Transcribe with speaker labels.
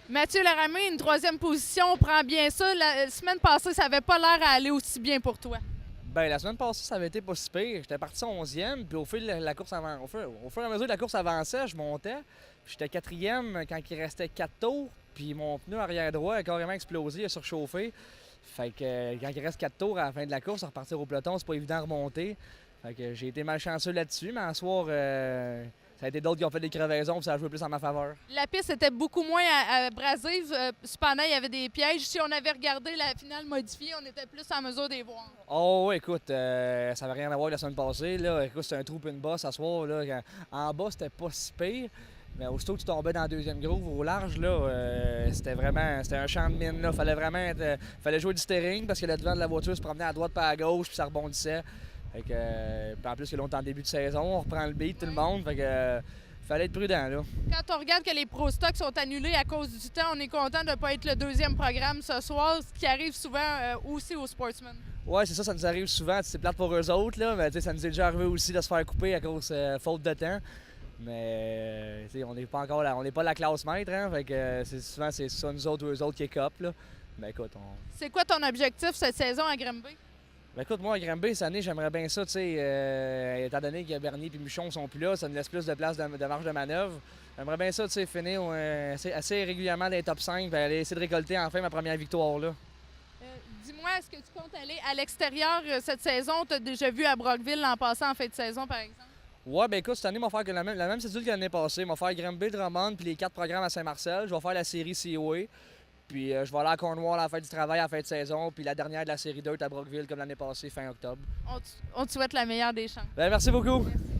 Speaker 1: Mathieu Laramé, une troisième position, on prend bien ça. La semaine passée, ça n'avait pas l'air à aller aussi bien pour toi.
Speaker 2: Ben, la semaine passée, ça avait été pas si pire. J'étais parti 11e, puis au fil de la course au fur et à mesure que la course avançait, je montais. J'étais quatrième quand il restait 4 tours, puis mon pneu arrière droit a carrément explosé, il a surchauffé. Fait que quand il reste 4 tours à la fin de la course, à repartir au peloton, c'est pas évident de remonter. Fait que j'ai été malchanceux là-dessus, mais en soir, ça a été d'autres qui ont fait des crevaisons, puis ça a joué plus en ma faveur.
Speaker 1: La piste était beaucoup moins abrasive. Cependant, il y avait des pièges. Si on avait regardé la finale modifiée, on était plus en mesure de les voir.
Speaker 2: Oh, ouais, écoute, ça n'avait rien à voir avec la semaine passée. Là. Écoute, c'était un trou et une bosse à soir. Là. En bas, c'était pas si pire. Mais aussitôt que tu tombais dans la deuxième groove au large, là, c'était un champ de mine. Là. Fallait jouer du steering parce que le devant de la voiture se promenait à droite pas à gauche puis ça rebondissait. Fait que, puis en plus que là, on est en début de saison, on reprend le beat, tout le monde. Fait que, fallait être prudent. Là.
Speaker 1: Quand on regarde que les Pro Stocks sont annulés à cause du temps, on est content de ne pas être le deuxième programme ce soir, ce qui arrive souvent aussi aux Sportsmen.
Speaker 2: Ouais, c'est ça, ça nous arrive souvent. C'est plate pour eux autres, là, mais ça nous est déjà arrivé aussi de se faire couper à cause faute de temps. Mais on n'est pas encore là, on n'est pas la classe maître, hein, fait que souvent c'est ça nous autres ou eux autres qui écopent. Là. Ben écoute,
Speaker 1: C'est quoi ton objectif cette saison à Granby?
Speaker 2: Ben écoute, moi à Granby cette année, j'aimerais bien ça, tu sais, étant donné que Bernier et Michon sont plus là, ça nous laisse plus de place de marge de manœuvre. J'aimerais bien ça, tu sais, finir assez régulièrement dans les top 5 et aller essayer de récolter enfin ma première victoire là.
Speaker 1: Dis-moi, est-ce que tu comptes aller à l'extérieur cette saison? Tu as déjà vu à Brockville l'an passé en fin de saison, par exemple?
Speaker 2: Ouais, ben écoute, cette année, on va faire la même cédule que l'année passée. On va faire Granby, Drummond, puis les 4 programmes à Saint-Marcel. Je vais faire la série COA. Puis je vais aller à Cornwall à la fin du travail à la fin de saison. Puis la dernière de la série 2 à Brockville, comme l'année passée, fin octobre.
Speaker 1: On te souhaite la meilleure des chances.
Speaker 2: Ben, merci beaucoup.
Speaker 1: Merci.